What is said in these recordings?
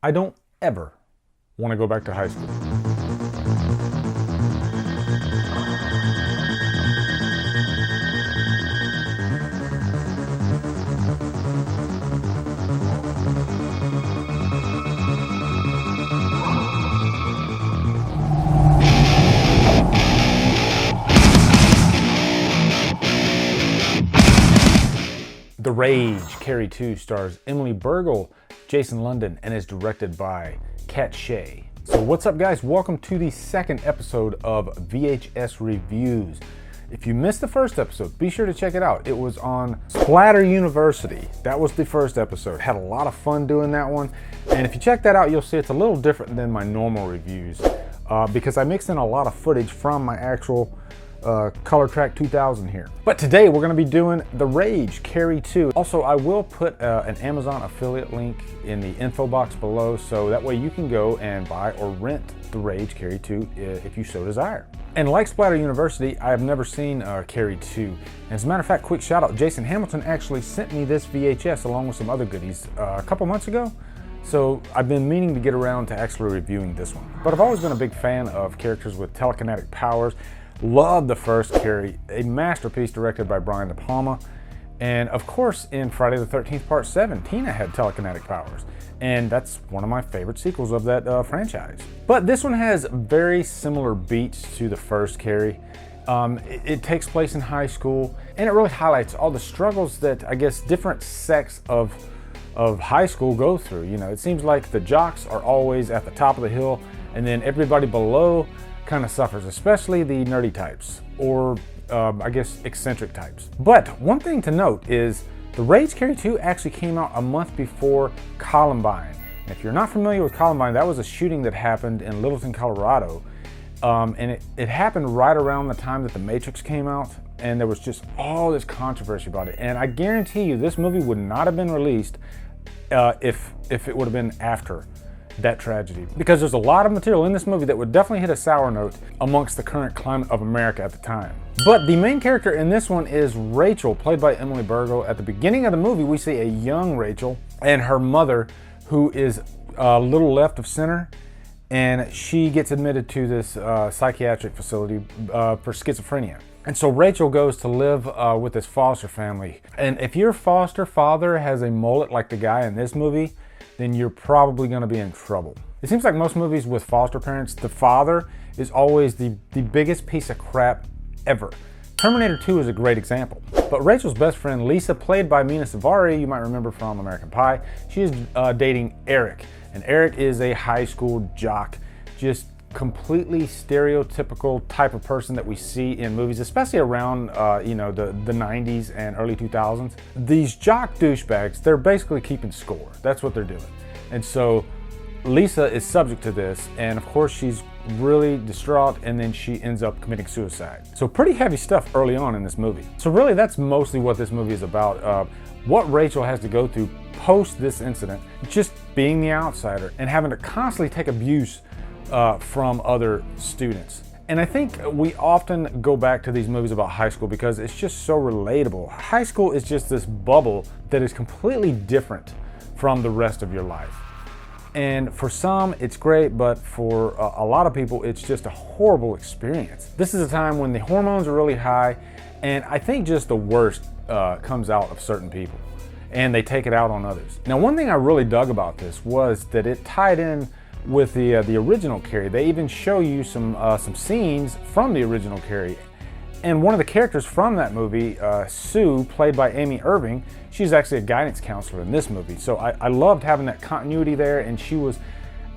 I don't ever want to go back to high school. The Rage, Carrie 2 stars Emily Bergle, Jason London, and is directed by Kat Shea. So what's up, guys? Welcome to the second episode of VHS Reviews. If you missed the first episode, be sure to check it out. It was on Splatter University. That was the first episode. Had a lot of fun doing that one. And if you check that out, you'll see it's a little different than my normal reviews because I mixed in a lot of footage from my actual Color Track 2000 here. But today we're going to be doing The Rage, Carrie 2. Also, I will put an Amazon affiliate link in the info box below, so that way you can go and buy or rent The Rage, Carrie 2 if you so desire. And like Splatter University, I have never seen Carrie 2. And as a matter of fact, quick shout out, Jason Hamilton actually sent me this VHS along with some other goodies a couple months ago. So I've been meaning to get around to actually reviewing this one. But I've always been a big fan of characters with telekinetic powers. Love the first Carrie, a masterpiece directed by Brian De Palma. And of course, in Friday the 13th Part 7, Tina had telekinetic powers. And that's one of my favorite sequels of that franchise. But this one has very similar beats to the first Carrie. It takes place in high school, and it really highlights all the struggles that I guess different sects of high school go through. You know, it seems like the jocks are always at the top of the hill, and then everybody below kind of suffers, especially the nerdy types, or I guess eccentric types. But one thing to note is The Rage Carrie 2 actually came out a month before Columbine. And if you're not familiar with Columbine, that was a shooting that happened in Littleton, Colorado. And it happened right around the time that The Matrix came out, and there was just all this controversy about it. And I guarantee you this movie would not have been released if it would have been after that tragedy, because there's a lot of material in this movie that would definitely hit a sour note amongst the current climate of America at the time. But the main character in this one is Rachel, played by Emily Bergle. At the beginning of the movie, we see a young Rachel and her mother, who is a little left of center, and she gets admitted to this psychiatric facility for schizophrenia. And so Rachel goes to live with this foster family. And if your foster father has a mullet like the guy in this movie, then you're probably going to be in trouble. It seems like most movies with foster parents, the father is always the biggest piece of crap ever. Terminator 2 is a great example. But Rachel's best friend, Lisa, played by Mina Suvari, you might remember from American Pie, she is dating Eric. And Eric is a high school jock, just completely stereotypical type of person that we see in movies, especially around the 90s and early 2000s. These jock douchebags, they're basically keeping score. That's what they're doing. And so Lisa is subject to this, and of course she's really distraught, and then she ends up committing suicide. So pretty heavy stuff early on in this movie. So really that's mostly what this movie is about. What Rachel has to go through post this incident, just being the outsider and having to constantly take abuse from other students. And I think we often go back to these movies about high school because it's just so relatable. High school is just this bubble that is completely different from the rest of your life. And for some, it's great, but for a lot of people, it's just a horrible experience. This is a time when the hormones are really high, and I think just the worst comes out of certain people, and they take it out on others. Now, one thing I really dug about this was that it tied in with the original Carrie. They even show you some scenes from the original Carrie. And one of the characters from that movie, Sue, played by Amy Irving, she's actually a guidance counselor in this movie. So I loved having that continuity there, and she was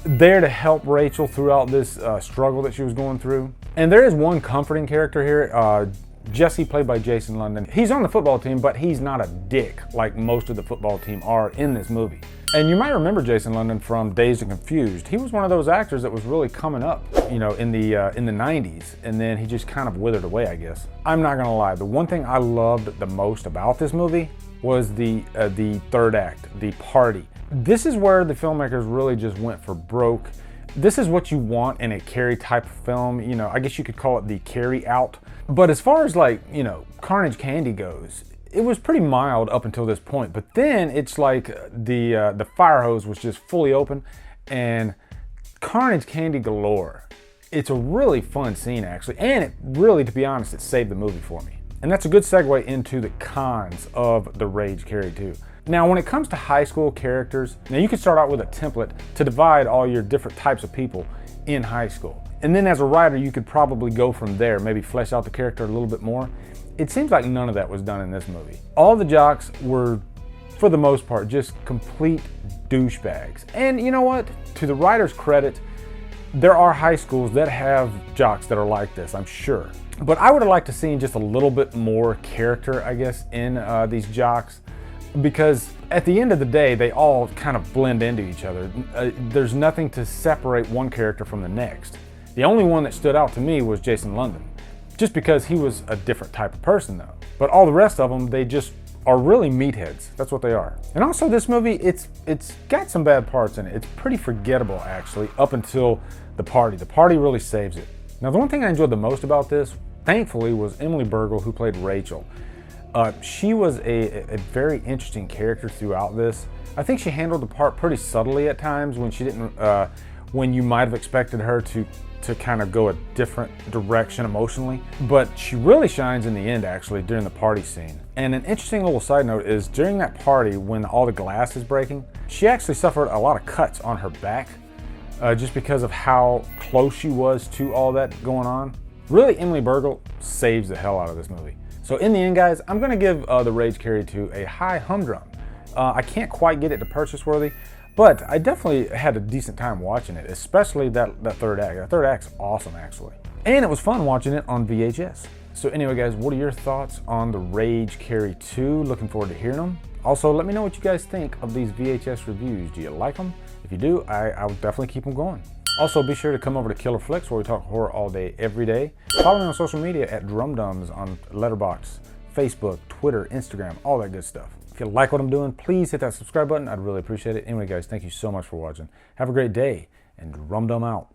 there to help Rachel throughout this struggle that she was going through. And there is one comforting character here, Jesse, played by Jason London. He's on the football team, but he's not a dick like most of the football team are in this movie. And you might remember Jason London from Dazed and Confused. He was one of those actors that was really coming up, you know, in the 90s, and then he just kind of withered away, I guess. I'm not gonna lie, the one thing I loved the most about this movie was the third act, the party. This is where the filmmakers really just went for broke. This is what you want in a Carrie type of film. You know, I guess you could call it the Carrie out. But as far as like, you know, Carnage Candy goes, it was pretty mild up until this point. But then it's like the fire hose was just fully open, and carnage candy galore. It's a really fun scene actually, and it really, to be honest, it saved the movie for me. And that's a good segue into the cons of The Rage Carrie 2. Now, when it comes to high school characters, now you can start out with a template to divide all your different types of people in high school. And then as a writer, you could probably go from there, maybe flesh out the character a little bit more. It seems like none of that was done in this movie. All the jocks were, for the most part, just complete douchebags. And you know what? To the writer's credit, there are high schools that have jocks that are like this, I'm sure. But I would have liked to see just a little bit more character, I guess, in these jocks, because at the end of the day, they all kind of blend into each other. There's nothing to separate one character from the next. The only one that stood out to me was Jason London, just because he was a different type of person though. But all the rest of them, they just are really meatheads. That's what they are. And also this movie, it's got some bad parts in it. It's pretty forgettable actually, up until the party. The party really saves it. Now the one thing I enjoyed the most about this, thankfully, was Emily Bergle, who played Rachel. She was a very interesting character throughout this. I think she handled the part pretty subtly at times when she didn't, when you might have expected her to kind of go a different direction emotionally. But she really shines in the end actually during the party scene. And an interesting little side note is during that party when all the glass is breaking, she actually suffered a lot of cuts on her back just because of how close she was to all that going on. Really, Emily Bergle saves the hell out of this movie. So in the end, guys, I'm gonna give The Rage Carrie 2 a high humdrum. I can't quite get it to purchase worthy, but I definitely had a decent time watching it, especially that third act. That third act's awesome, actually. And it was fun watching it on VHS. So anyway, guys, what are your thoughts on The Rage Carrie 2? Looking forward to hearing them. Also, let me know what you guys think of these VHS reviews. Do you like them? If you do, I will definitely keep them going. Also, be sure to come over to Killer Flicks, where we talk horror all day, every day. Follow me on social media at Drumdums on Letterboxd, Facebook, Twitter, Instagram, all that good stuff. If you like what I'm doing, please hit that subscribe button. I'd really appreciate it. Anyway, guys, thank you so much for watching. Have a great day, and Drumdum out.